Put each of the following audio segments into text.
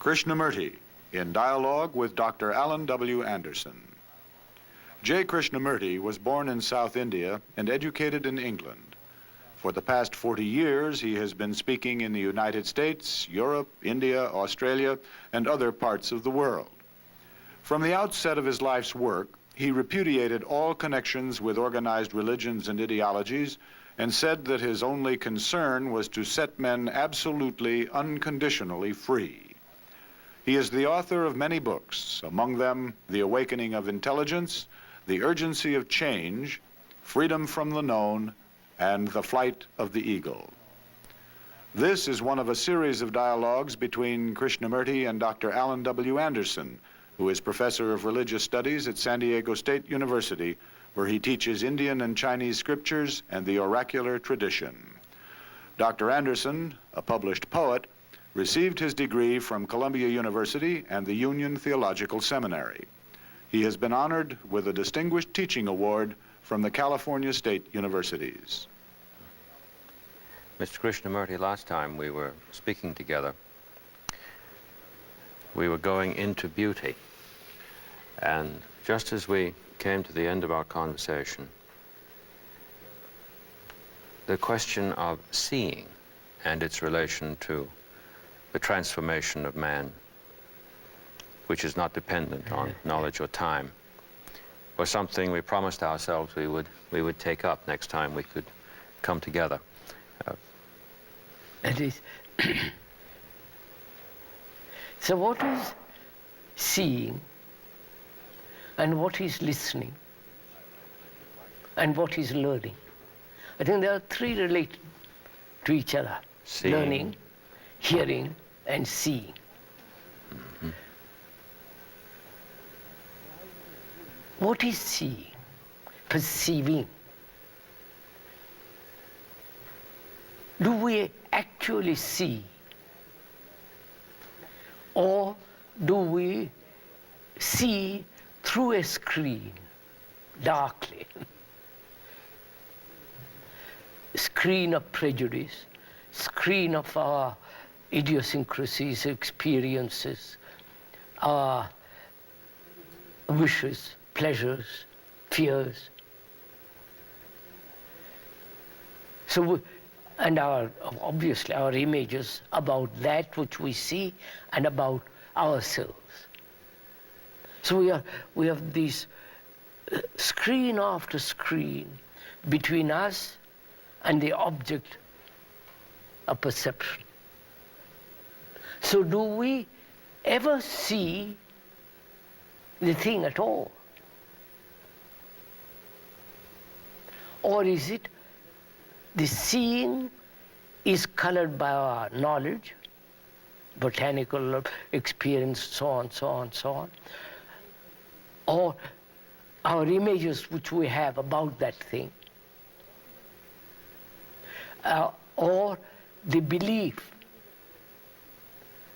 Krishnamurti, in dialogue with Dr. Allan W. Anderson. J. Krishnamurti was born in South India and educated in England. For the past 40 years, he has been speaking in the United States, Europe, India, Australia, and other parts of the world. From the outset of his life's work, he repudiated all connections with organized religions and ideologies and said that his only concern was to set men absolutely, unconditionally free. He is the author of many books, among them The Awakening of Intelligence, The Urgency of Change, Freedom from the Known, and The Flight of the Eagle. This is one of a series of dialogues between Krishnamurti and Dr. Allan W. Anderson, who is professor of religious studies at San Diego State University, where he teaches Indian and Chinese scriptures and the oracular tradition. Dr. Anderson, a published poet, received his degree from Columbia University and the Union Theological Seminary. He has been honored with a Distinguished Teaching Award from the California State Universities. Mr. Krishnamurti, last time we were speaking together, we were going into beauty. And just as we came to the end of our conversation, the question of seeing and its relation to the transformation of man, which is not dependent on knowledge or time, was something we promised ourselves we would take up next time we could come together. That is, so what is seeing, and what is listening, and what is learning? I think there are three related to each other: seeing, learning, hearing, and seeing. Mm-hmm. What is seeing? Perceiving. Do we actually see? Or do we see through a screen, darkly? Screen of prejudice, screen of our idiosyncrasies, experiences, our wishes, pleasures, fears. So, and obviously our images about that which we see and about ourselves. So we have these screen after screen between us and the object of perception. So do we ever see the thing at all? Or is it the seeing is colored by our knowledge, botanical experience, so on, so on, so on, or our images which we have about that thing, or the belief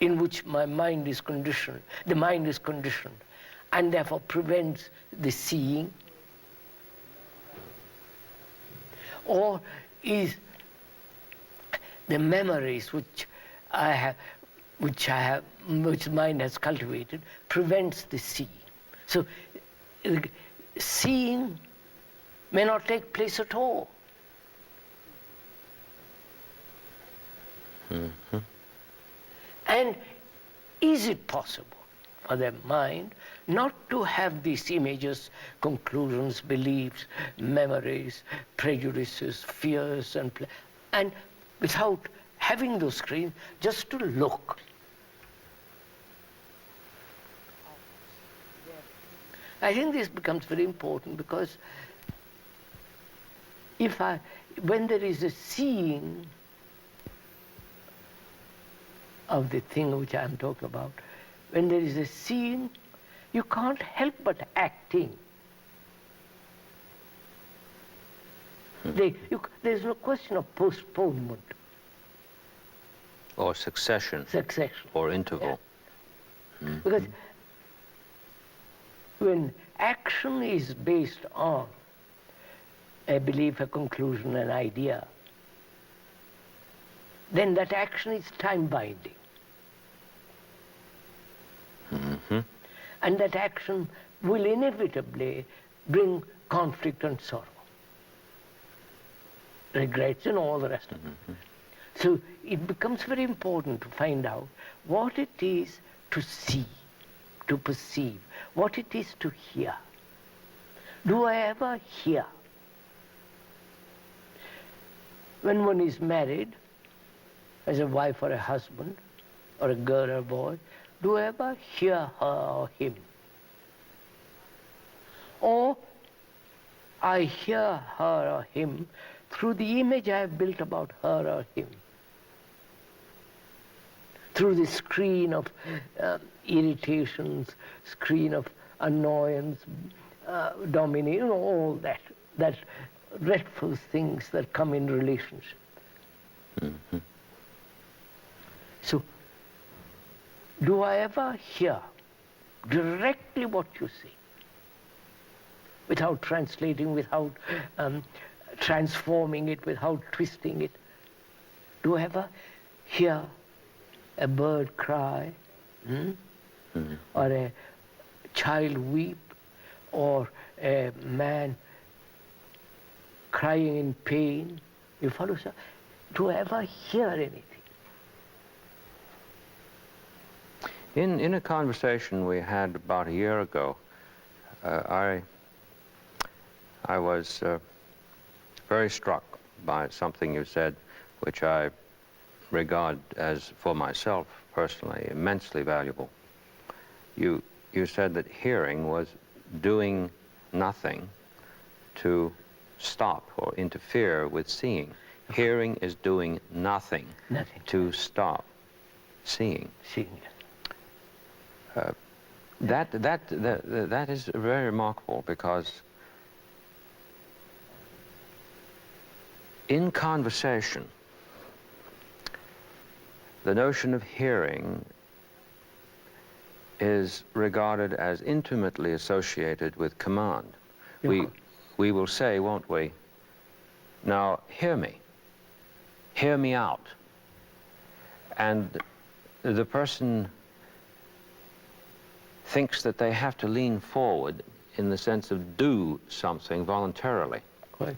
in which my mind is conditioned, the mind is conditioned, and therefore prevents the seeing? Or is the memories which mind has cultivated prevents the seeing? So seeing may not take place at all. Mm-hmm. And is it possible for the mind not to have these images, conclusions, beliefs, memories, prejudices, fears, and without having those screens, just to look? I think this becomes very important, because when there is a seeing of the thing which I am talking about, when there is a seeing, you can't help but acting. There's no question of postponement. Or succession. Succession. Or interval. Yeah. Mm-hmm. Because when action is based on a belief, a conclusion, an idea, then that action is time-binding. And that action will inevitably bring conflict and sorrow, regrets and all the rest of it. So it becomes very important to find out what it is to see, to perceive, what it is to hear. Do I ever hear? When one is married, as a wife or a husband, or a girl or a boy, do I ever hear her or him? Or I hear her or him through the image I have built about her or him, through the screen of irritations, screen of annoyance, domination, all that dreadful things that come in relationship. So, do I ever hear directly what you say, without translating, without transforming it, without twisting it? Do I ever hear a bird cry, or a child weep, or a man crying in pain? You follow, sir? Do I ever hear anything? In a conversation we had about a year ago, I was very struck by something you said, which I regard as, for myself personally, immensely valuable. You said that hearing was doing nothing to stop or interfere with seeing. Hearing is doing nothing, to stop seeing. Seeing, yes. That is very remarkable, because in conversation, the notion of hearing is regarded as intimately associated with command. We will say, won't we, now hear me out. And the person thinks that they have to lean forward in the sense of do something voluntarily. Right.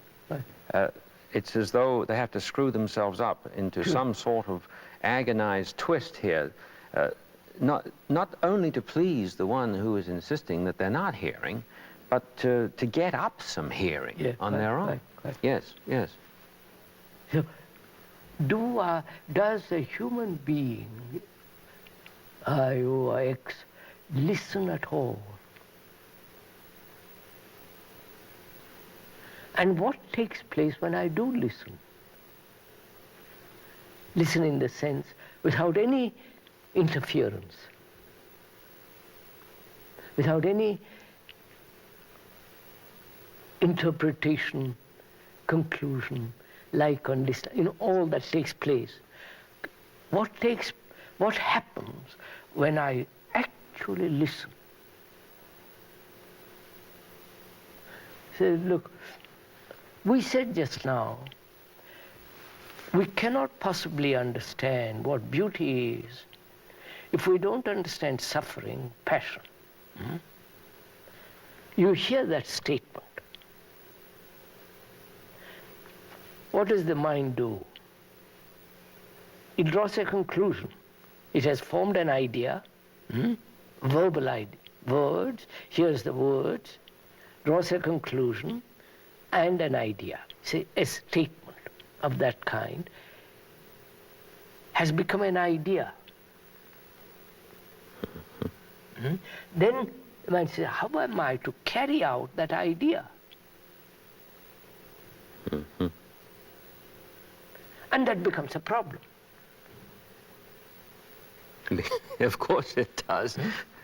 It's as though they have to screw themselves up into some sort of agonized twist here, not only to please the one who is insisting that they're not hearing, but to get up some hearing on their own. Right. Yes. So, does a human being, I or X, listen at all? And what takes place when I do listen? Listen in the sense without any interference, without any interpretation, conclusion, like on this, all that takes place. What happens when I actually listen? So look, we said just now, we cannot possibly understand what beauty is if we don't understand suffering, passion. You hear that statement. What does the mind do? It draws a conclusion. It has formed an idea, verbal idea, words, hears the words, draws a conclusion and an idea. Say, a statement of that kind has become an idea. Then the mind says, how am I to carry out that idea? And that becomes a problem. Of course it does,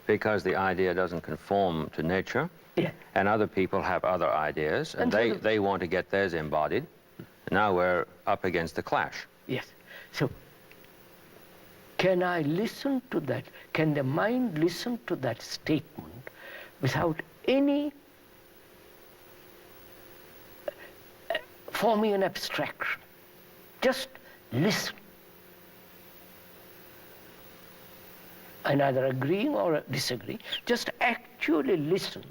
because the idea doesn't conform to nature, and other people have other ideas, and they want to get theirs embodied. Now we're up against a clash. Yes. So, can I listen to that? Can the mind listen to that statement without any forming an abstraction? Just listen. and either agreeing or disagreeing, just actually listen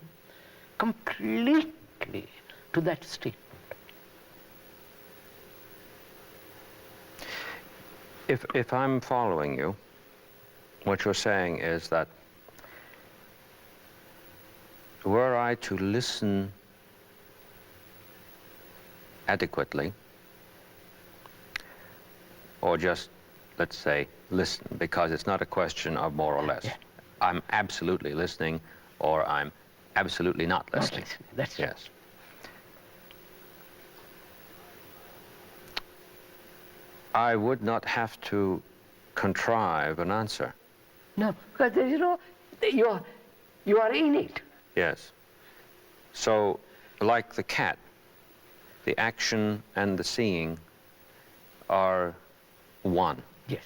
completely to that statement. If I'm following you, what you're saying is that were I to listen adequately, or just, let's say, listen, because it's not a question of more or less. Yeah. I'm absolutely listening, or I'm absolutely not listening. Not listening. That's yes. right. I would not have to contrive an answer. No, because you are in it. Yes. So, like the cat, the action and the seeing are one. Yes,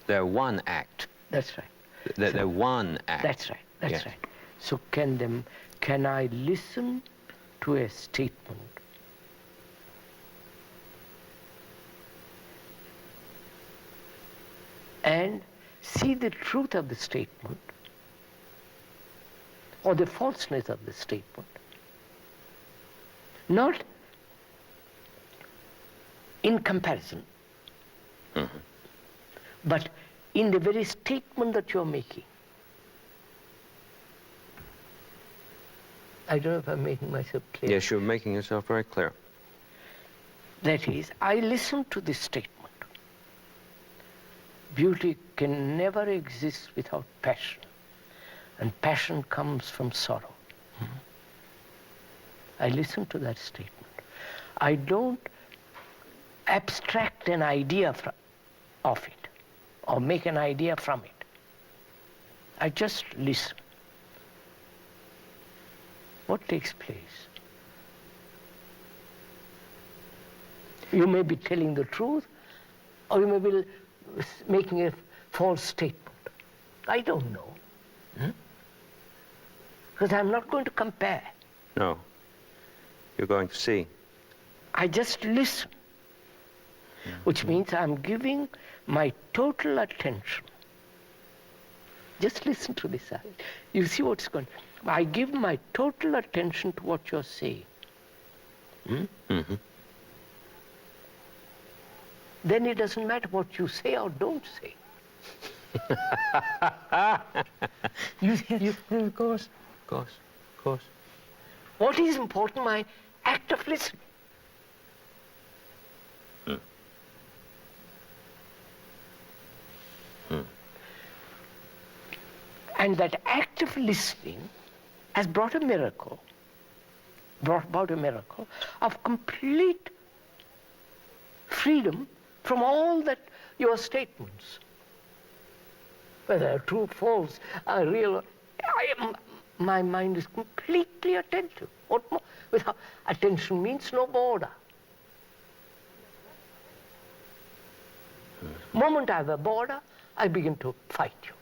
They're one act. that's right. They're one act. That's right. That's Yes. right. So can I listen to a statement and see the truth of the statement or the falseness of the statement, not in comparison, but in the very statement that you're making. I don't know if I'm making myself clear. Yes, you're making yourself very clear. That is, I listen to this statement. Beauty can never exist without passion, and passion comes from sorrow. I listen to that statement. I don't abstract an idea of it or make an idea from it. I just listen. What takes place? You may be telling the truth, or you may be making a false statement. I don't know. Because I'm not going to compare. No. You're going to see. I just listen, which means I'm giving my total attention. Just listen to this. You see what's going on. I give my total attention to what you're saying. Mm-hmm. Then it doesn't matter what you say or don't say. Of course. Of course. Of course. What is important? My act of listening. And that act of listening has brought about a miracle of complete freedom from all that your statements, whether true, false, real. My mind is completely attentive. What more? Without attention means no border. Moment I have a border, I begin to fight you.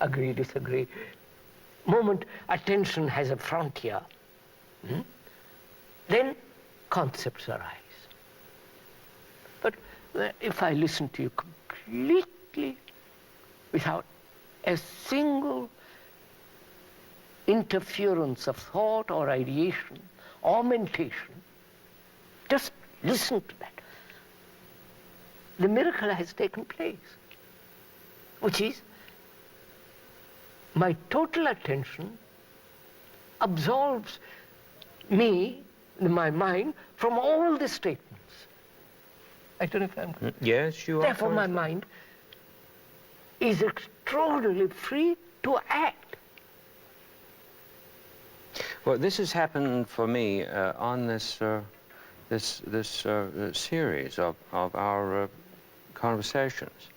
Agree, disagree. Moment attention has a frontier, then concepts arise. But if I listen to you completely without a single interference of thought or ideation or mentation, just listen to that, the miracle has taken place, which is my total attention absolves me, my mind, from all the statements. I don't know if I'm... Yes, you are. Therefore, my mind is extraordinarily free to act. Well, this has happened for me on this series of our conversations.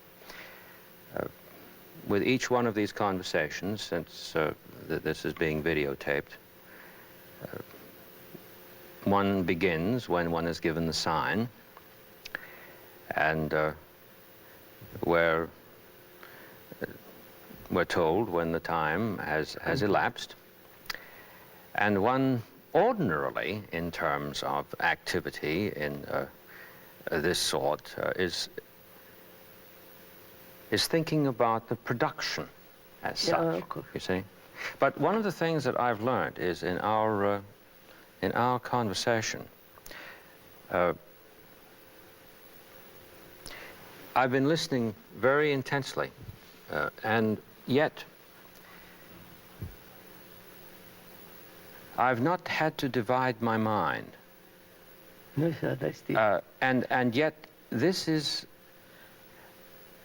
With each one of these conversations, since this is being videotaped, one begins when one is given the sign, and we're told when the time has elapsed, and one ordinarily, in terms of activity in this sort, is is thinking about the production as such, of course. you see. But one of the things that I've learned is in our conversation, I've been listening very intensely, and yet I've not had to divide my mind. No, sir, that's the... And yet this is,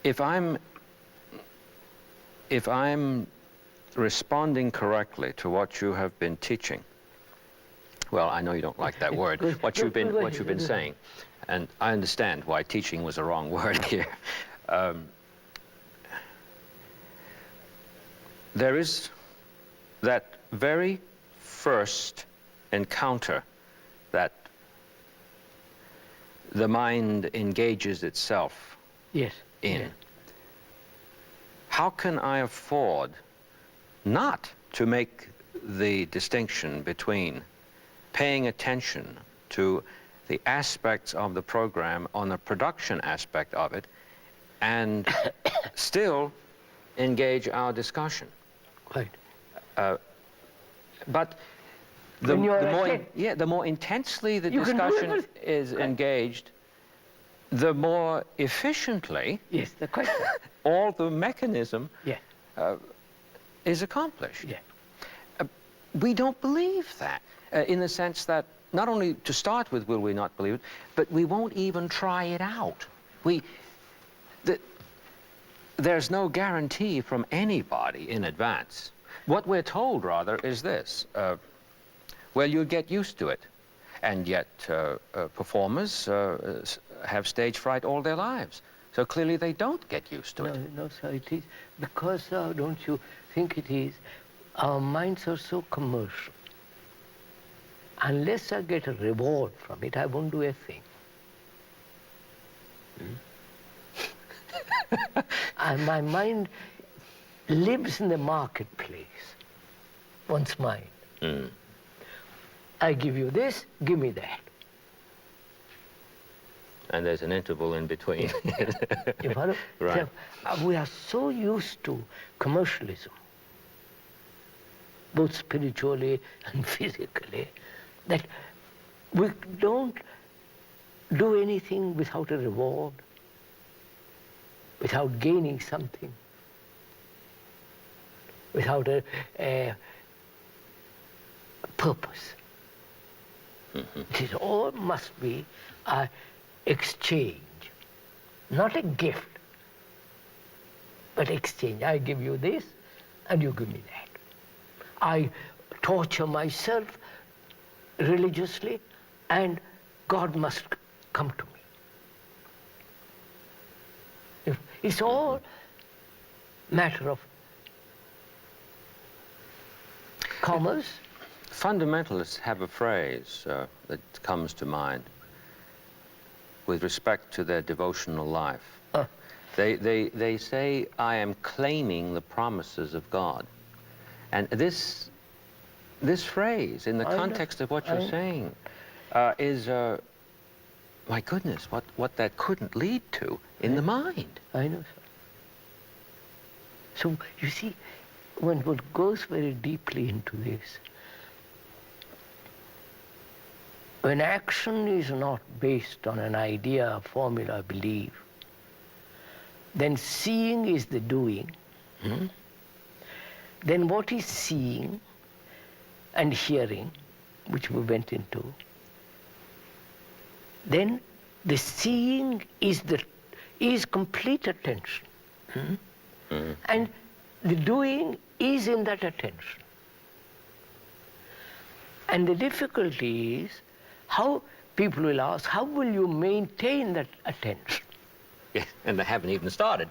if I'm responding correctly to what you have been teaching, well, I know you don't like that word, what you've been saying, and I understand why teaching was a wrong word here. There is that very first encounter that the mind engages itself Yes. in. Yeah. How can I afford not to make the distinction between paying attention to the aspects of the program on the production aspect of it and still engage our discussion? Right. But the more intensely the You can do discussion everything. is engaged, the more efficiently Yes, the question. all the mechanism Yeah. is accomplished. Yeah. We don't believe that, in the sense that not only to start with will we not believe it, but we won't even try it out. There's no guarantee from anybody in advance. What we're told, rather, is this. Well, you'll get used to it. And yet performers have stage fright all their lives. So clearly they don't get used to it. No, sir, it is because, don't you think it is, our minds are so commercial. Unless I get a reward from it, I won't do a thing. And my mind lives in the marketplace, one's mind. I give you this, give me that. And there's an interval in between. You follow? Right. So, we are so used to commercialism, both spiritually and physically, that we don't do anything without a reward, without gaining something, without a purpose. It is all must be an exchange, not a gift, but exchange. I give you this, and you give me that. I torture myself religiously, and God must come to me. It's all matter of commerce. Fundamentalists have a phrase that comes to mind with respect to their devotional life. They say, I am claiming the promises of God. And this phrase, in the context of what you're saying, is, my goodness, what that couldn't lead to in the mind. I know, sir. So, you see, when one goes very deeply into this, when action is not based on an idea, formula, belief, then seeing is the doing. Then what is seeing and hearing, which we went into, then the seeing is complete attention. And the doing is in that attention. And the difficulty is, how people will ask, how will you maintain that attention? Yeah, and they haven't even started.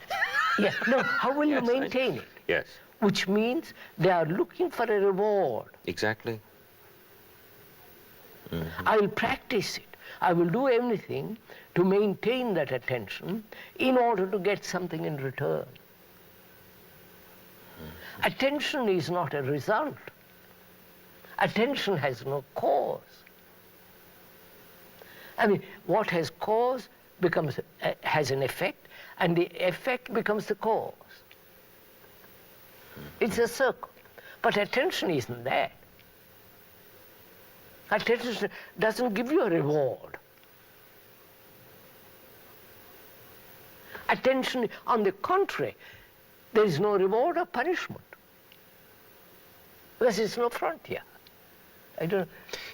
Yeah, no, how will you maintain it? Yes. Which means they are looking for a reward. Exactly. I will practice it. I will do everything to maintain that attention in order to get something in return. Attention is not a result. Attention has no cause. I mean, what has cause has an effect, and the effect becomes the cause. It's a circle. But attention isn't that. Attention doesn't give you a reward. Attention, on the contrary, there is no reward or punishment. Because there's no frontier. I don't.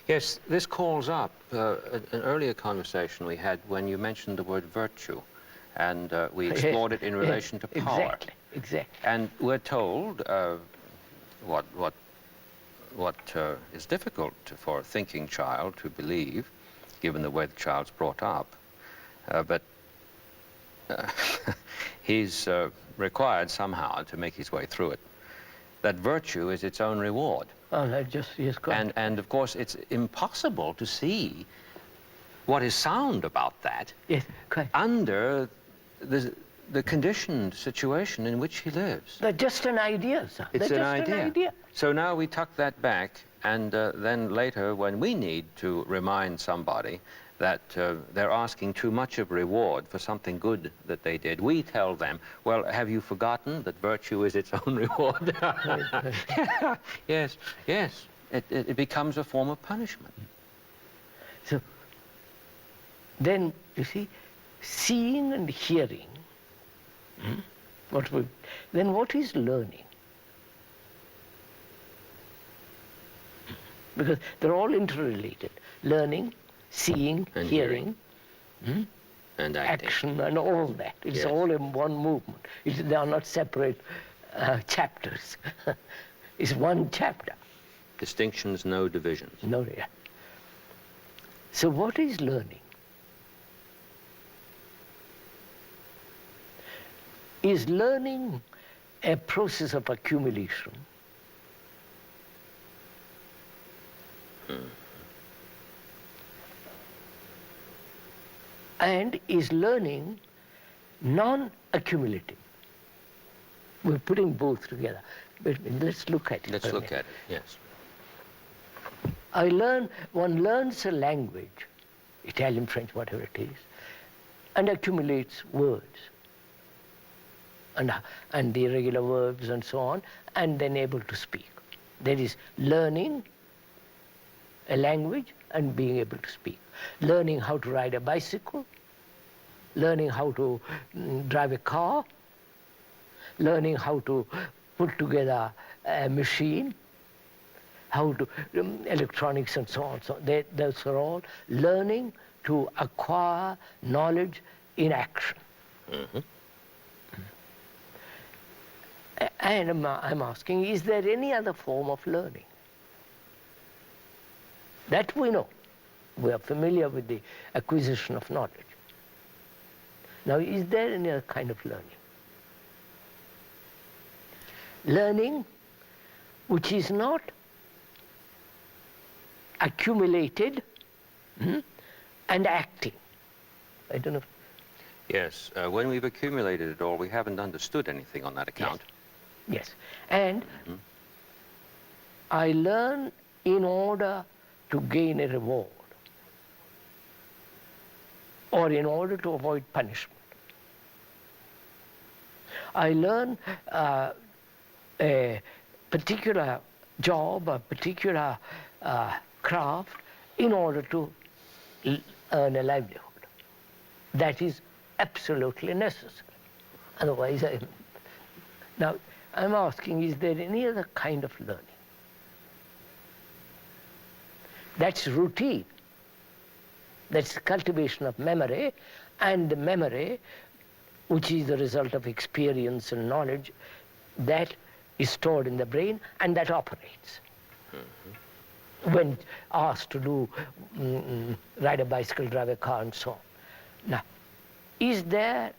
Yes, this calls up an earlier conversation we had when you mentioned the word virtue, and we explored it in relation to power. Exactly. And we're told what is difficult for a thinking child to believe, given the way the child's brought up, but he's required somehow to make his way through it, that virtue is its own reward. Oh, that just is correct. And of course, it's impossible to see what is sound about that under the conditioned situation in which he lives. They're just an idea, sir. It's They're an just idea. So now we tuck that back, and then later, when we need to remind somebody that they're asking too much of reward for something good that they did, we tell them, well, have you forgotten that virtue is its own reward? Yes, yes. It becomes a form of punishment. So then, you see, seeing and hearing, then what is learning? Because they're all interrelated. Learning, seeing, and hearing, and action, and all that. It's all in one movement. They are not separate chapters. It's one chapter. Distinctions, no divisions. No, yeah. So what is learning? Is learning a process of accumulation? And is learning non-accumulative? We're putting both together. But let's look at it. Let's look at it, yes. One learns a language, Italian, French, whatever it is, and accumulates words, and the irregular verbs and so on, and then able to speak. That is learning a language and being able to speak. Learning how to ride a bicycle, learning how to drive a car, learning how to put together a machine, how to electronics and so on. So those are all learning to acquire knowledge in action. And I'm asking, is there any other form of learning? That we know. We are familiar with the acquisition of knowledge. Now, is there any other kind of learning? Learning which is not accumulated and acting. I don't know. Yes, when we've accumulated it all, we haven't understood anything on that account. Yes. And I learn in order to gain a reward or in order to avoid punishment. I learn a particular job, a particular craft in order to earn a livelihood. That is absolutely necessary. Otherwise, now I'm asking, is there any other kind of learning? That's routine. That's the cultivation of memory, and the memory, which is the result of experience and knowledge, that is stored in the brain and that operates. When asked to do, ride a bicycle, drive a car, and so on. Now, is there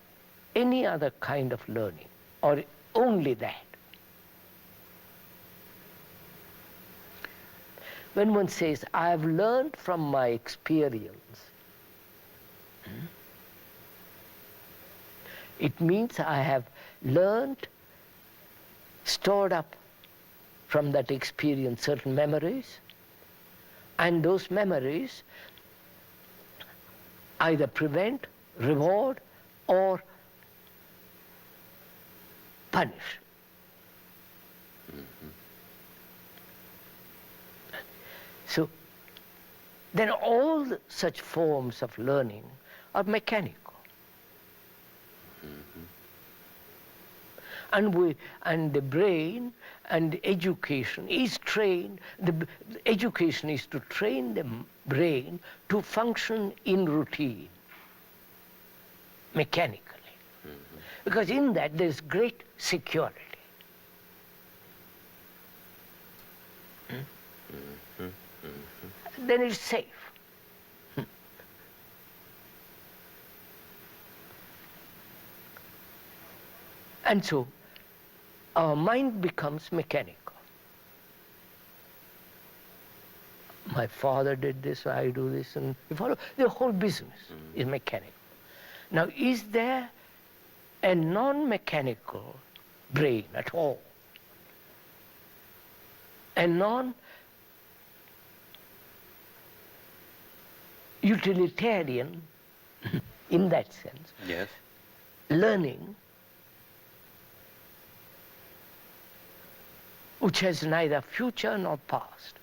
any other kind of learning, or only that? When one says, I have learned from my experience, it means I have learned, stored up from that experience certain memories, and those memories either prevent, reward, or punish. So then all such forms of learning are mechanical. And the brain and education is trained, the education is to train the brain to function in routine, mechanically. Because in that there is great security. Then it's safe. And so our mind becomes mechanical. My father did this, I do this, and you follow? The whole business is mechanical. Now, is there a non-mechanical brain at all? A non-utilitarian, in that sense, Yes. learning, which has neither future nor past,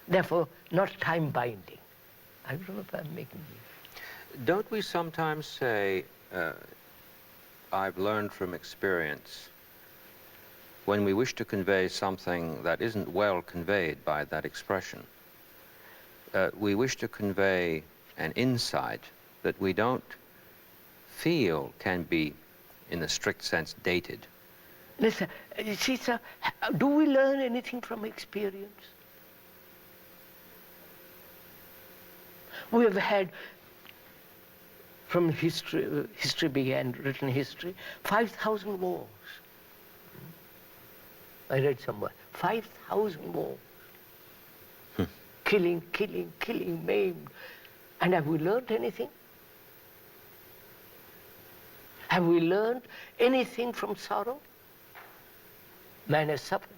therefore not time-binding. I don't know if I'm making this. Don't we sometimes say, I've learned from experience, when we wish to convey something that isn't well conveyed by that expression? We wish to convey an insight that we don't feel can be, in a strict sense, dated. Listen, you see, sir, do we learn anything from experience? We have had, from history, history began, written history, 5,000 wars. I read somewhere, 5,000 wars. Killing, killing, killing, maimed. And have we learned anything? Have we learned anything from sorrow? Man has suffered.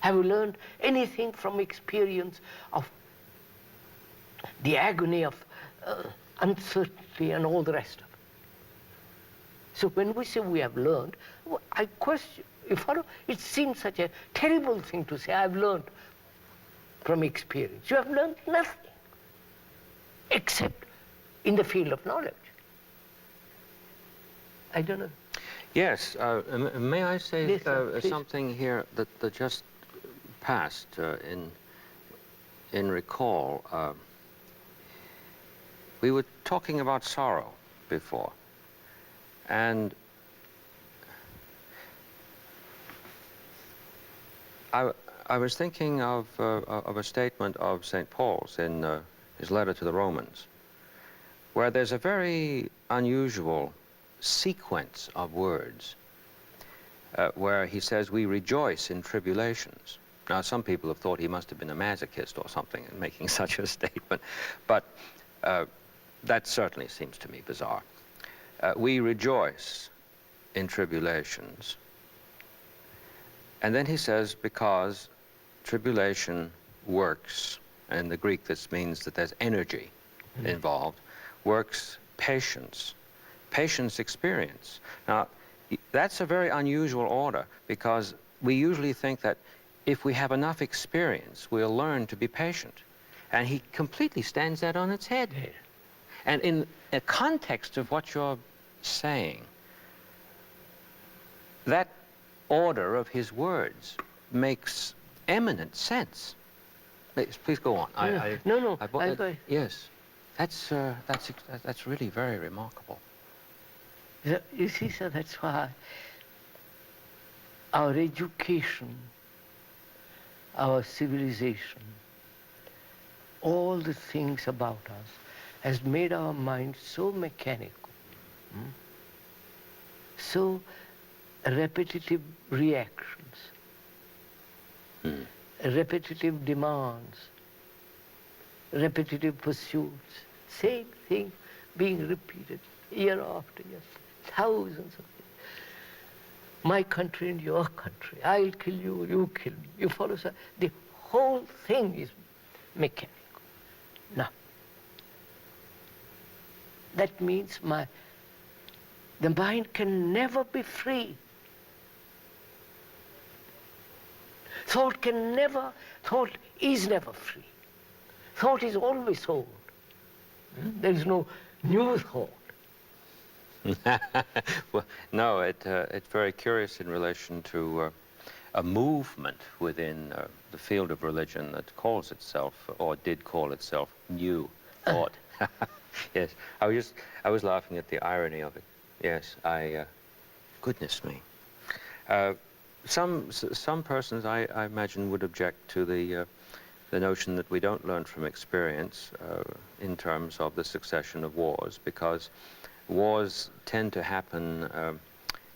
Have we learned anything from experience of the agony of uncertainty and all the rest of it? So when we say we have learned, I question, you follow? It seems such a terrible thing to say, I've learned from experience. You have learned nothing, except in the field of knowledge. I don't know. Yes, may I say Yes, sir, something here that just passed in recall? We were talking about sorrow before, and I was thinking of a statement of St. Paul's in his letter to the Romans, where there's a very unusual sequence of words where he says, we rejoice in tribulations. Now, some people have thought he must have been a masochist or something in making such a statement, but that certainly seems to me bizarre. We rejoice in tribulations. And then he says, because tribulation works, and in the Greek this means that there's energy involved, works patience. Patience experience. Now, that's a very unusual order, because we usually think that if we have enough experience, we'll learn to be patient. And he completely stands that on its head. Yeah. And in a context of what you're saying, that order of his words makes eminent sense. Please go on. Yes, that's really very remarkable. You see, sir, that's why our education, our civilization, all the things about us has made our mind so mechanical, so repetitive reactions, repetitive demands, repetitive pursuits, same thing being repeated year after year, thousands of things. My country and your country, I'll kill you, you kill me. You follow, sir? The whole thing is mechanical. Now, that means the mind can never be free Thought is never free. Thought is always old. There is no new thought. Well, no, it's very curious in relation to a movement within the field of religion that calls itself, or did call itself, New Thought. Yes, I was laughing at the irony of it. Yes, goodness me. Some persons, I imagine, would object to the notion that we don't learn from experience in terms of the succession of wars, because wars tend to happen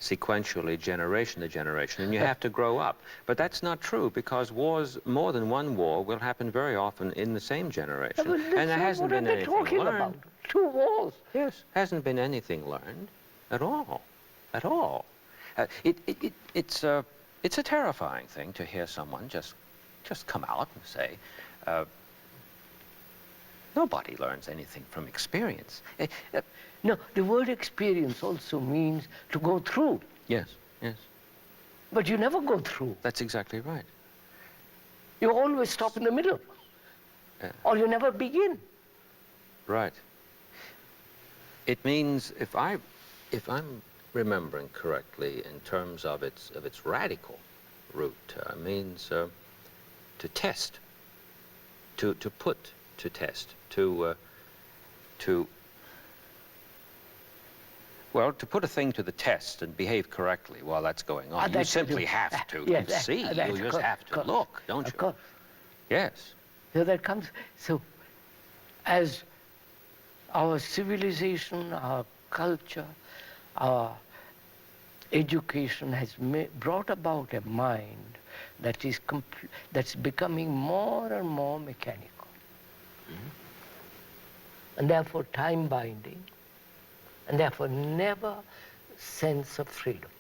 sequentially, generation to generation, and you have to grow up. But that's not true, because wars, more than one war, will happen very often in the same generation. Well, and there hasn't been anything learned. About? 2 wars. Yes, hasn't been anything learned at all, at all. It's a terrifying thing to hear someone just come out and say, nobody learns anything from experience. No, the word experience also means to go through. Yes, yes. But you never go through. That's exactly right. You always stop in the middle. Or you never begin. Right. It means, if I'm remembering correctly, in terms of its radical root, means to test, to put to test, to put a thing to the test and behave correctly while that's going on. You simply have to see. You just have to look, don't you? Of course. Yes. So that comes. So, as our civilization, our culture, our education has brought about a mind that is that's becoming more and more mechanical, and therefore time-binding, and therefore never sense of freedom.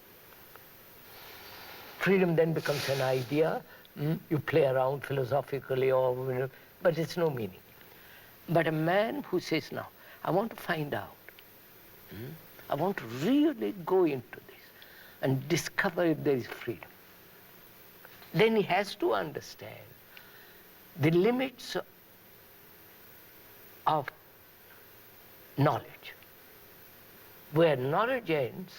Freedom then becomes an idea. You play around philosophically, but it's no meaning. But a man who says, now, I want to find out. I want to really go into this and discover if there is freedom. Then he has to understand the limits of knowledge. Where knowledge ends,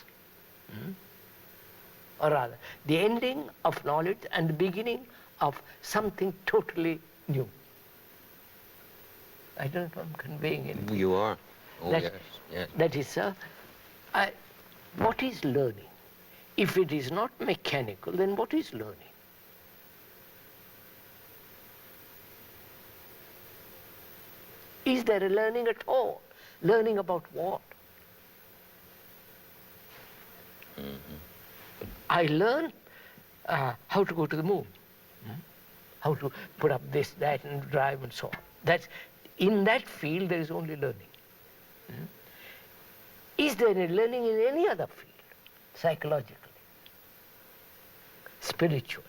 or rather, the ending of knowledge and the beginning of something totally new. I don't know if I'm conveying anything. You are. Oh, yes, yes. That is, what is learning? If it is not mechanical, then what is learning? Is there a learning at all? Learning about what? I learn how to go to the moon, how to put up this, that, and drive, and so on. In that field, there is only learning. Is there any learning in any other field? Psychologically, spiritually?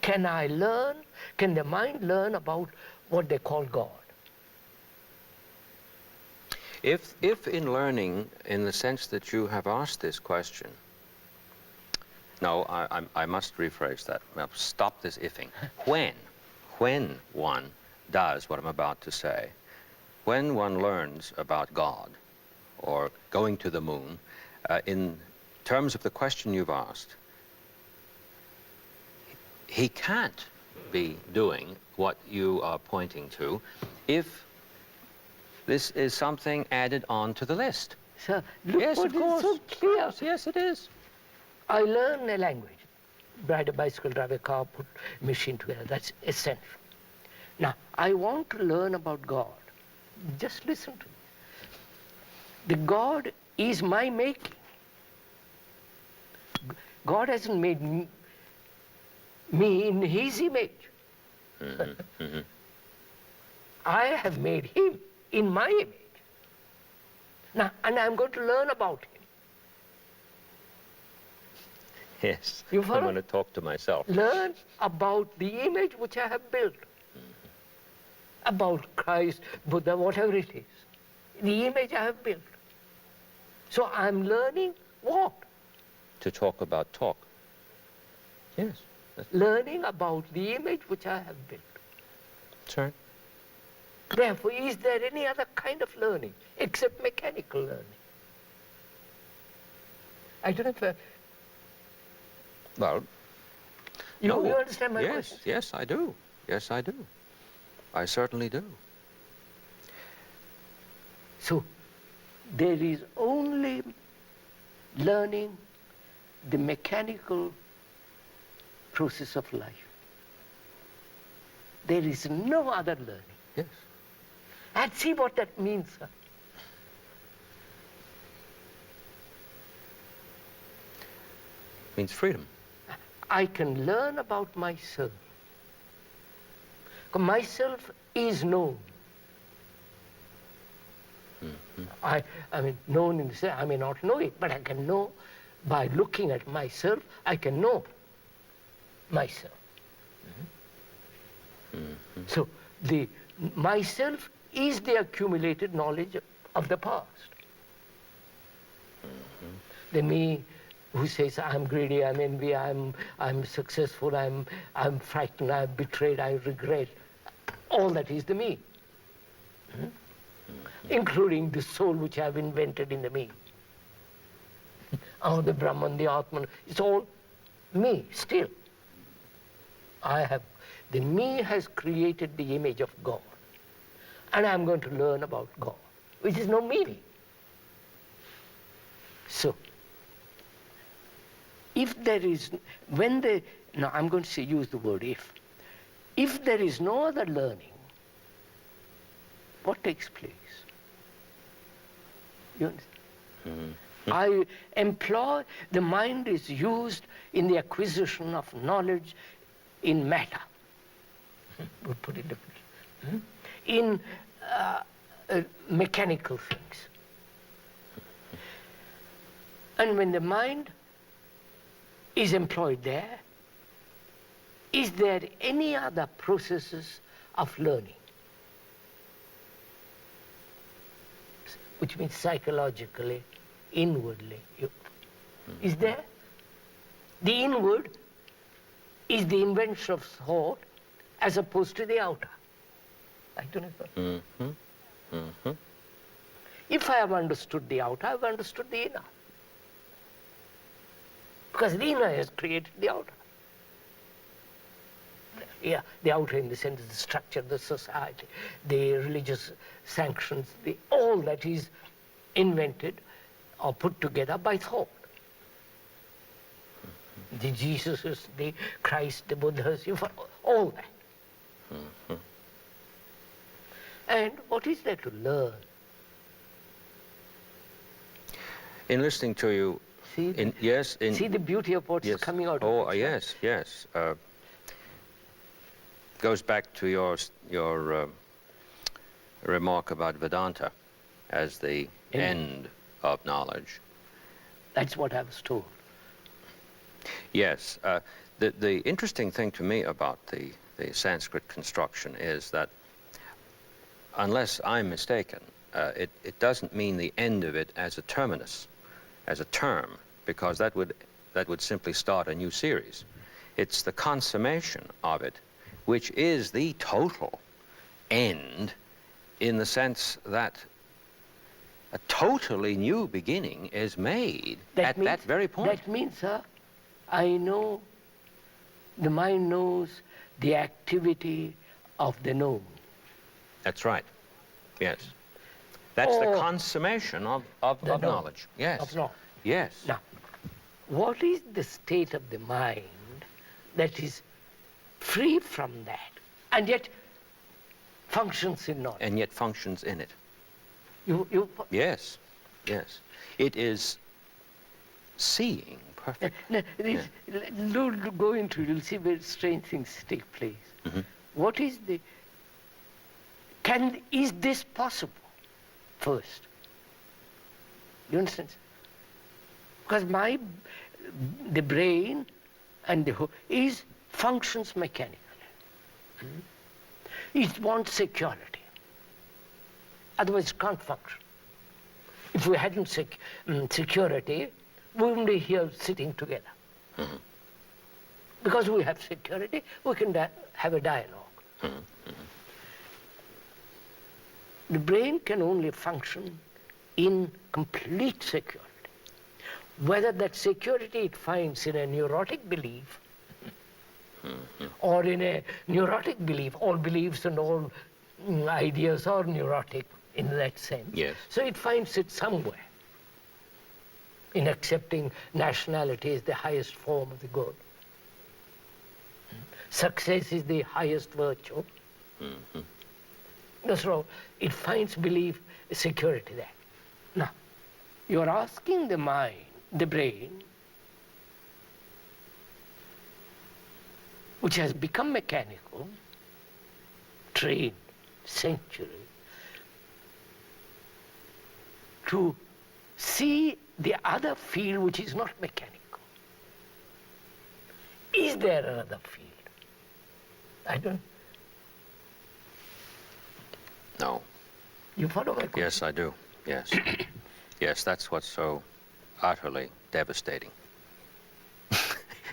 Can I learn? Can the mind learn about what they call God? If in learning, in the sense that you have asked this question, no, I must rephrase that. Well, stop this ifing. When one does what I'm about to say, when one learns about God or going to the moon, in terms of the question you've asked, he can't be doing what you are pointing to if this is something added on to the list. Sir, look, yes, of course. So clear. Yes, it is. I learn a language. Ride a bicycle, drive a car, put a machine together. That's essential. Now, I want to learn about God. Just listen to me. The God is my making. God hasn't made me in his image. I have made him in my image. Now, and I'm going to learn about him. Yes, You I'm follow? going to talk to myself. Learn about the image which I have built. About Christ, Buddha, whatever it is. The image I have built. So I'm learning what? to talk about talk. Yes. Learning about the image which I have built. Sorry? Therefore, is there any other kind of learning except mechanical learning? I don't know if Well, you no. understand my question? Yes, I do. Yes, I do. I certainly do. So, there is only learning the mechanical process of life. There is no other learning. Yes. And see what that means, sir. Means freedom. I can learn about myself. Myself is known. I mean, known in the sense, I may not know it, but I can know by looking at myself, I can know myself. So, the myself is the accumulated knowledge of the past. The me who says, I'm greedy, I'm envy, I'm successful, I'm frightened, I'm betrayed, I regret. All that is the me. Including the soul which I have invented in the me. Oh, the Brahman, the Atman, it's all me still. The me has created the image of God. And I'm going to learn about God, which is no meaning. So, if there is, now I'm going to use the word if there is no other learning, what takes place? You understand? I employ, the mind is used in the acquisition of knowledge in matter. We'll put it differently. In mechanical things. And when the mind is employed there, is there any other processes of learning? Which means psychologically, inwardly. Is there? The inward is the invention of thought as opposed to the outer. I don't know. If I have understood the outer, I have understood the inner. Because the inner has created the outer. Yeah, the outer in the sense of the structure, the society, the religious sanctions, all that is invented or put together by thought. The Jesuses, the Christ, the Buddhas, all that. And what is there to learn? In listening to you, See the beauty of what's coming out of it. Yes. Goes back to your remark about Vedanta as the end of knowledge. That's what I was told. Yes. The interesting thing to me about the Sanskrit construction is that, unless I'm mistaken, it doesn't mean the end of it as a terminus, as a term, because that would simply start a new series. It's the consummation of it, which is the total end, in the sense that a totally new beginning is made at that very point. That means, sir, I know, the mind knows the activity of the known. That's right. Yes. That's the consummation of knowledge. Yes. Of knowledge. Yes. Now, what is the state of the mind that is free from that and yet functions in knowledge? And yet functions in it. Yes. Yes. It is seeing perfectly. Don't go into it, you'll see very strange things take place. What is is this possible first? You understand? Because the brain and the whole functions mechanically. It wants security. Otherwise it can't function. If we hadn't security, we wouldn't be here sitting together. Mm-hmm. Because we have security, we can have a dialogue. Mm-hmm. The brain can only function in complete security. Whether that security it finds in a neurotic belief or in a neurotic belief, all beliefs and all ideas are neurotic in that sense. Yes. So it finds it somewhere in accepting nationality is the highest form of the good. Success is the highest virtue. Mm-hmm. That's wrong. It finds belief, security there. Now, you are asking the mind, the brain, which has become mechanical, trained, century, to see the other field which is not mechanical. Is there another field? I don't. No. You follow my question? Yes, I do. Yes. Yes, that's what's so utterly devastating.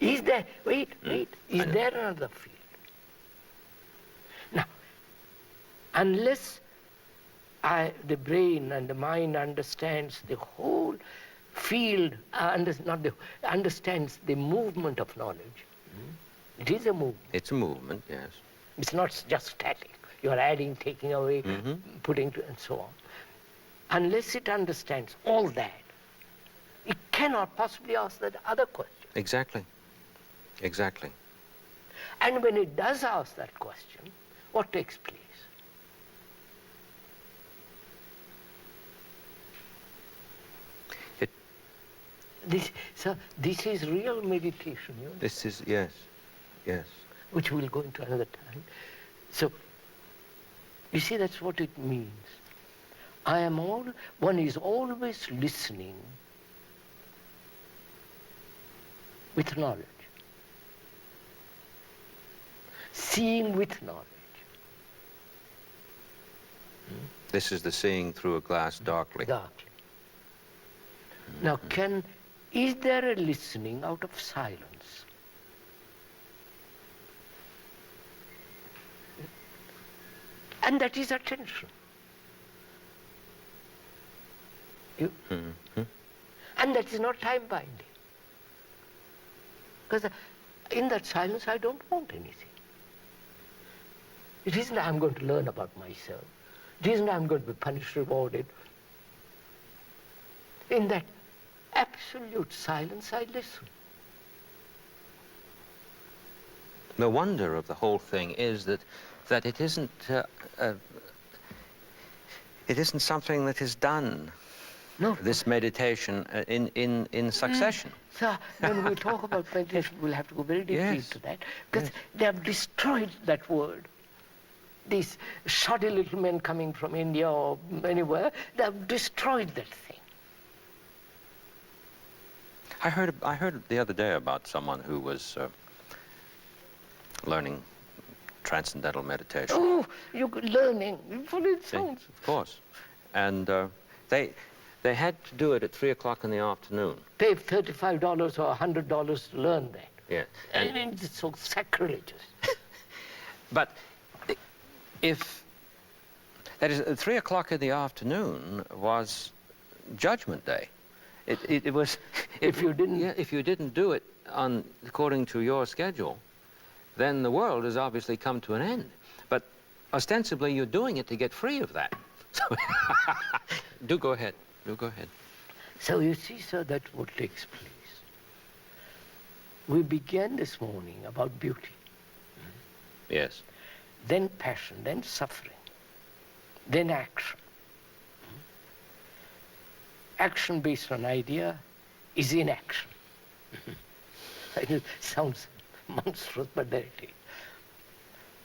Is there, wait, is know. there another field? Now, unless the brain and the mind understands the whole field, understands the movement of knowledge, it is a movement. It's a movement, yes. It's not just static. You are adding, taking away, Mm-hmm. putting, and so on. Unless it understands all that, it cannot possibly ask that other question. Exactly. Exactly. And when it does ask that question, what takes place? This is real meditation, you know, This is, yes, yes. which we'll go into another time. So, you see, that's what it means. One is always listening with knowledge, seeing with knowledge. This is the seeing through a glass darkly. Darkly. Now, is there a listening out of silence? And that is attention. Mm-hmm. And that is not time binding. Because in that silence, I don't want anything. It isn't I'm going to learn about myself. It isn't I'm going to be punished, rewarded. In that absolute silence, I listen. The wonder of the whole thing is that it isn't something that is done. No. This meditation in succession. So when we talk about meditation, we'll have to go very deeply Yes. into that, because Yes. they have destroyed that word. These shoddy little men coming from India or anywhere, they have destroyed that thing. I heard the other day about someone who was learning transcendental meditation. Oh, you're learning. It sounds. Of course. And they had to do it at 3 o'clock in the afternoon. Pay $35 or $100 to learn that. Yeah. And it's so sacrilegious. But if that is 3 o'clock in the afternoon was Judgment Day. It was If you didn't. Yeah, if you didn't do it according to your schedule, then the world has obviously come to an end. But ostensibly, you're doing it to get free of that. So do go ahead. Do go ahead. So you see, sir, that's what takes place. We began this morning about beauty, Yes. then passion, then suffering, then action. Action based on idea is inaction. It sounds monstrous, but there it is.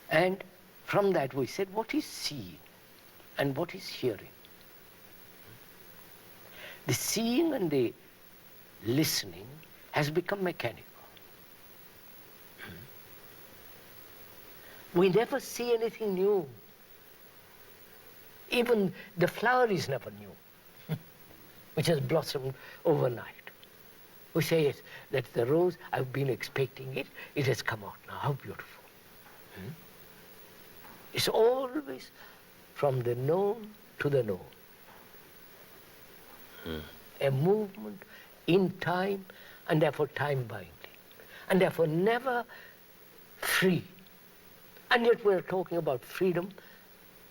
And from that we said, what is seeing and what is hearing? The seeing and the listening has become mechanical. We never see anything new. Even the flower is never new, which has blossomed overnight. We say, yes, that's the rose, I've been expecting it, it has come out now, how beautiful. It's always from the known to the known. A movement in time, and therefore time binding, and therefore never free. And yet we're talking about freedom,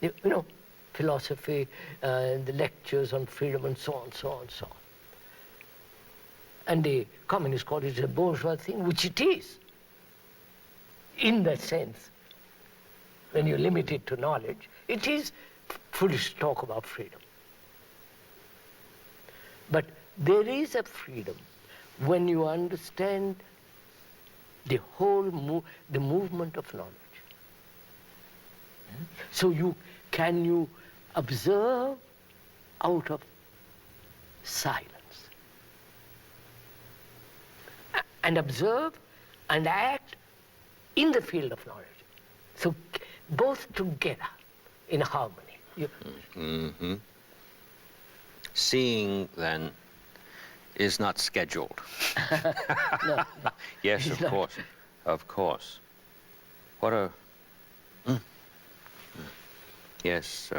you know, philosophy, the lectures on freedom, and so on, so on, so on. And the communists call it a bourgeois thing, which it is, in that sense. When you limit it to knowledge, it is foolish to talk about freedom. But there is a freedom when you understand the whole the movement of knowledge. So can you observe out of silence, and observe and act in the field of knowledge. So both together in harmony. Seeing, then, is not scheduled. No. Yes, of course. Of course. What a... Yes.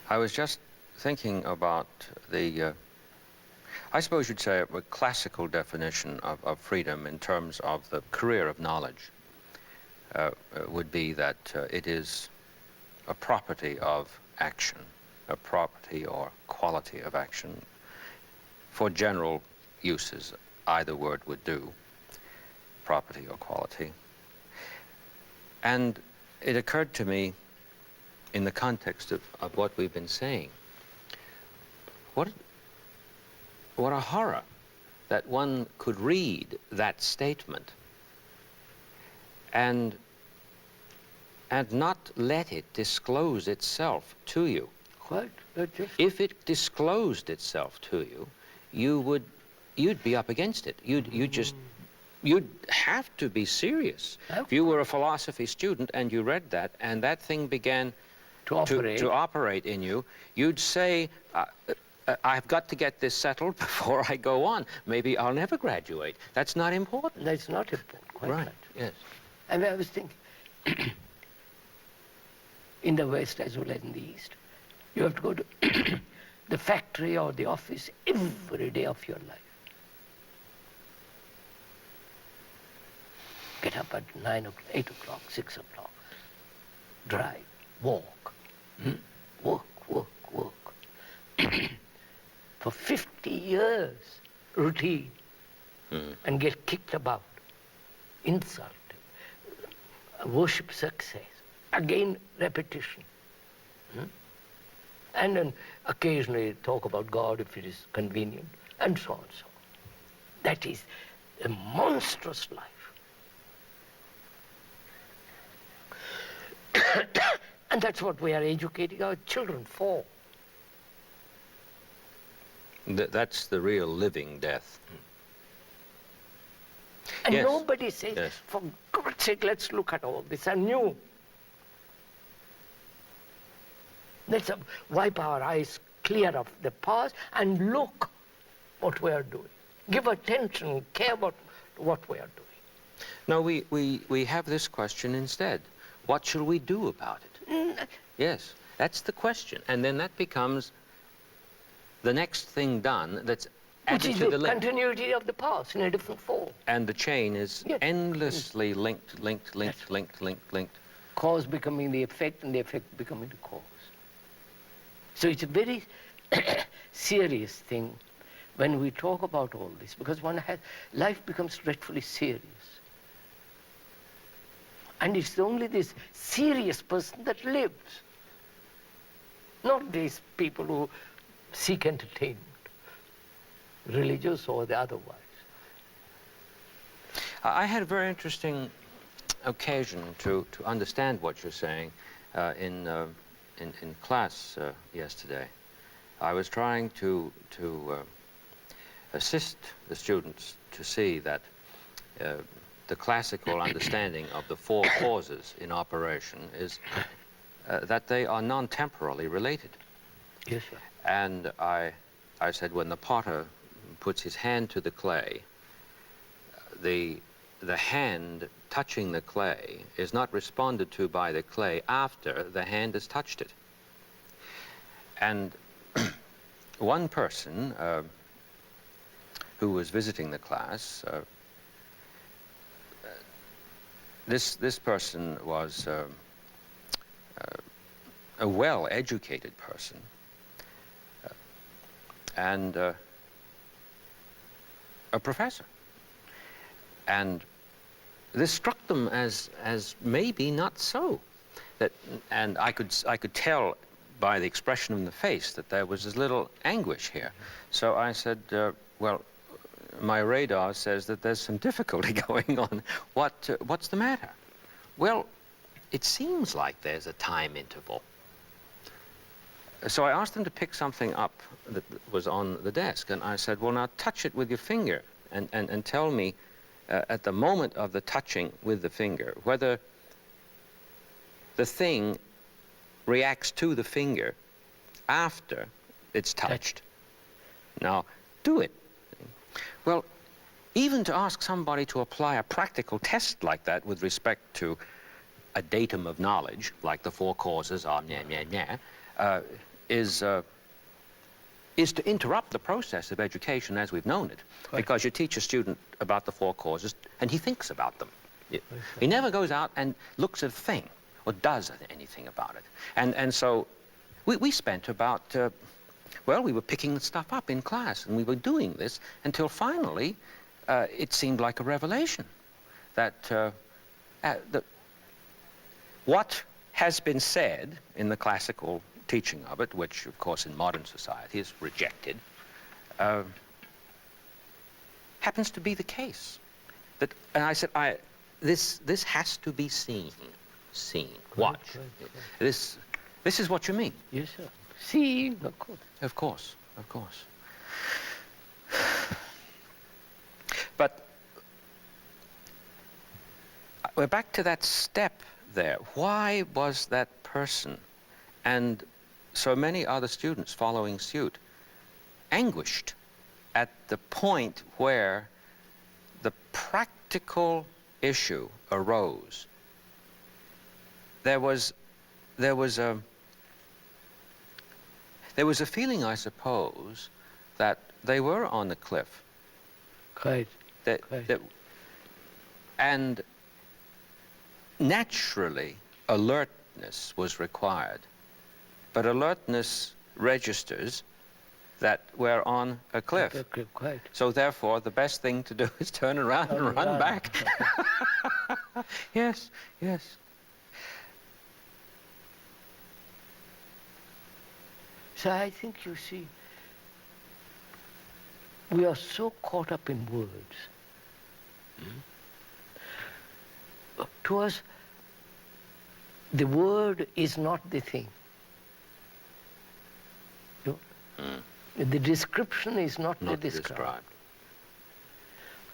I was just thinking about the, I suppose you'd say a classical definition of freedom in terms of the career of knowledge would be that it is a property of action, a property or quality of action. For general uses, either word would do, property or quality. And it occurred to me, in the context of what we've been saying, what a horror that one could read that statement and not let it disclose itself to you. Quite. If it disclosed itself to you, you'd be up against it. You'd have to be serious. If you were a philosophy student and you read that and that thing began to operate in you, you'd say, I've got to get this settled before I go on. Maybe I'll never graduate. That's not important. That's not important, quite right. Yes. And I was thinking, in the West as well as in the East, you have to go to the factory or the office every day of your life. Get up at 9 o'clock, 8 o'clock, 6 o'clock, drive, walk, work. For 50 years, routine, and get kicked about, insulted, worship success, again repetition. And then occasionally talk about God if it is convenient, and so on and so on. That is a monstrous life. And that's what we are educating our children for. That's the real living death. And yes. Nobody says, yes, for God's sake, let's look at all this anew. Let's wipe our eyes clear of the past and look what we are doing. Give attention, care about what we are doing. No, we have this question instead. What shall we do about it? Yes, that's the question. And then that becomes the next thing done that's added to the link. Continuity of the past in a different form. And the chain is endlessly linked. Cause becoming the effect and the effect becoming the cause. So it's a very serious thing when we talk about all this, because life becomes dreadfully serious. And it's only this serious person that lives, not these people who seek entertainment, religious or the otherwise. I had a very interesting occasion to understand what you're saying in class yesterday. I was trying to assist the students to see that the classical understanding of the four causes in operation is that they are non-temporally related. Yes, sir. And I said when the potter puts his hand to the clay, the hand touching the clay is not responded to by the clay after the hand has touched it. And one person who was visiting the class, this person was a well-educated person, and a professor. And this struck them as maybe not so. And I could tell by the expression in the face that there was a little anguish here. So I said, well, my radar says that there's some difficulty going on. What's the matter? Well, it seems like there's a time interval. So I asked them to pick something up that was on the desk, and I said, well, now touch it with your finger and tell me at the moment of the touching with the finger whether the thing reacts to the finger after it's touched. Now, do it. Well, even to ask somebody to apply a practical test like that with respect to a datum of knowledge, like the four causes are is to interrupt the process of education as we've known it. Right. Because you teach a student about the four causes and he thinks about them. He never goes out and looks at a thing or does anything about it. And so we spent about, well, we were picking the stuff up in class, and we were doing this until finally it seemed like a revelation that what has been said in the classical teaching of it, which of course in modern society is rejected, happens to be the case. And I said, this has to be seen. Watch. This is what you mean. Yes, sir. Seeing, of course. Of course, of course. But we're back to that step there. Why was that person and so many other students following suit anguished at the point where the practical issue arose? There was a feeling, I suppose, that they were on the cliff. Right. And naturally, alertness was required. But alertness registers that we're on a cliff. Right. So therefore, the best thing to do is turn around and run back. Yes, yes. So I think, you see, we are so caught up in words. To us, the word is not the thing. The description is not the described.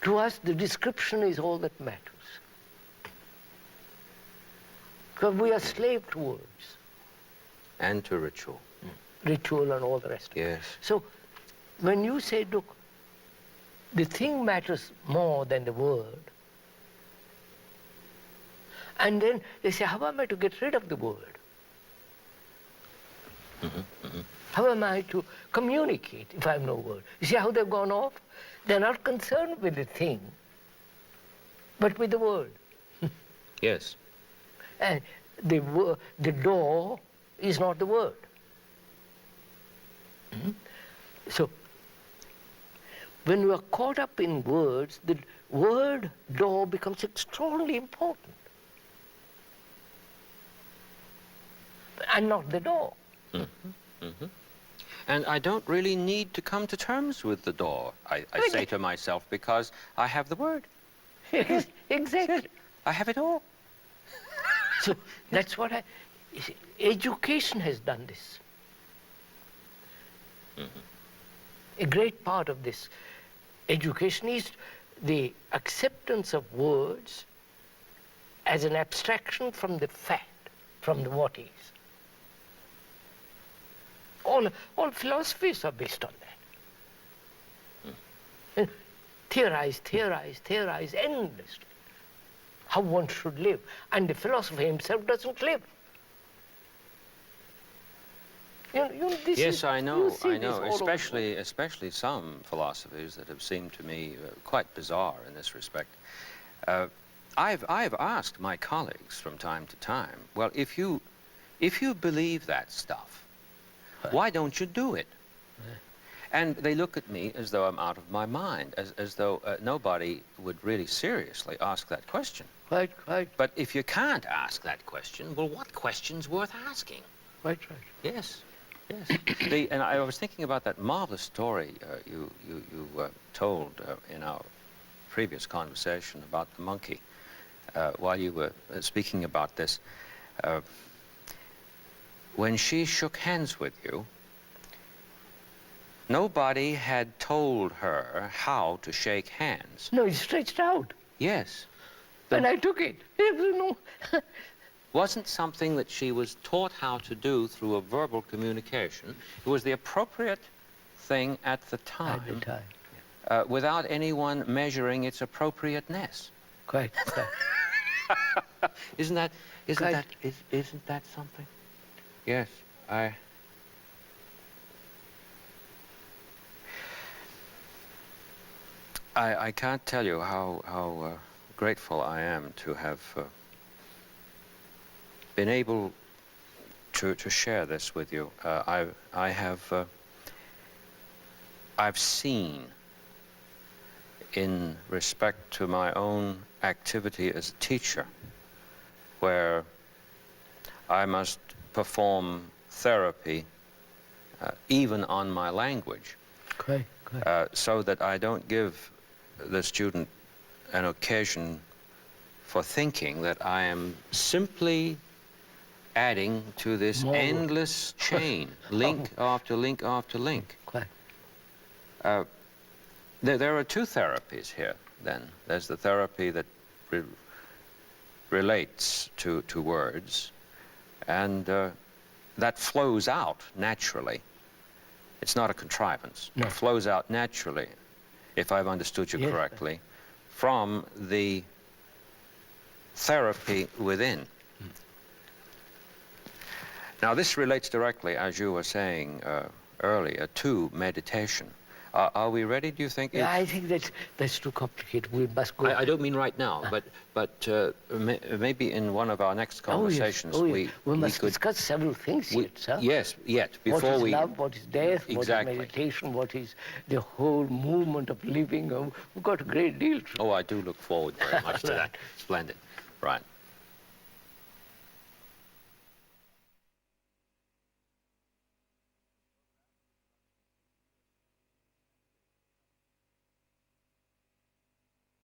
To us, the description is all that matters. Because we are slave to words. And to ritual. Ritual and all the rest of it. Yes. So when you say, look, the thing matters more than the word, and then they say, how am I to get rid of the word? How am I to communicate if I have no word? You see how they've gone off? They're not concerned with the thing, but with the word. Yes. And the door is not the word. So, when you are caught up in words, the word door becomes extraordinarily important. And not the door. And I don't really need to come to terms with the door, I say to myself, because I have the word. Exactly. I have it all. So that's what education has done this. A great part of this education is the acceptance of words as an abstraction from the fact, from the what is. All philosophies are based on that. And theorize, theorize, theorize endlessly how one should live. And the philosopher himself doesn't live. This Yes, is, I know, you see I this know, all over. especially some philosophies that have seemed to me quite bizarre in this respect. I've asked my colleagues from time to time, well, if you believe that stuff, why don't you do it? And they look at me as though I'm out of my mind, as though nobody would really seriously ask that question. Right, right, But if you can't ask that question, well, what question's worth asking? right, right. Yes, yes. And I was thinking about that marvelous story you told in our previous conversation about the monkey while you were speaking about this. When she shook hands with you, nobody had told her how to shake hands. No, it's stretched out. Yes. And I took it. No. Wasn't something that she was taught how to do through a verbal communication. It was the appropriate thing at the time. At the time. Without anyone measuring its appropriateness. Quite, quite. Isn't that something? Yes, I can't tell you how grateful I am to have been able to share this with you. I've seen, in respect to my own activity as a teacher, where I must perform therapy even on my language, Quite, quite. so that I don't give the student an occasion for thinking that I am simply adding to this More. endless chain, link after link after link. Quite. There are two therapies here, then. There's the therapy that relates to words, and that flows out naturally. It's not a contrivance. No. It flows out naturally, if I've understood you Yes, correctly, from the therapy within. Now, this relates directly, as you were saying earlier, to meditation. Are we ready, do you think? Yeah, I think that's too complicated. We must go. I don't mean right now, but maybe in one of our next conversations, oh, yes. We must could discuss several things yet, sir. Yes, yet before what is we love, what is death, Exactly. what is meditation, what is the whole movement of living. We've got a great deal to Oh, I do look forward very much to that. Splendid. Right.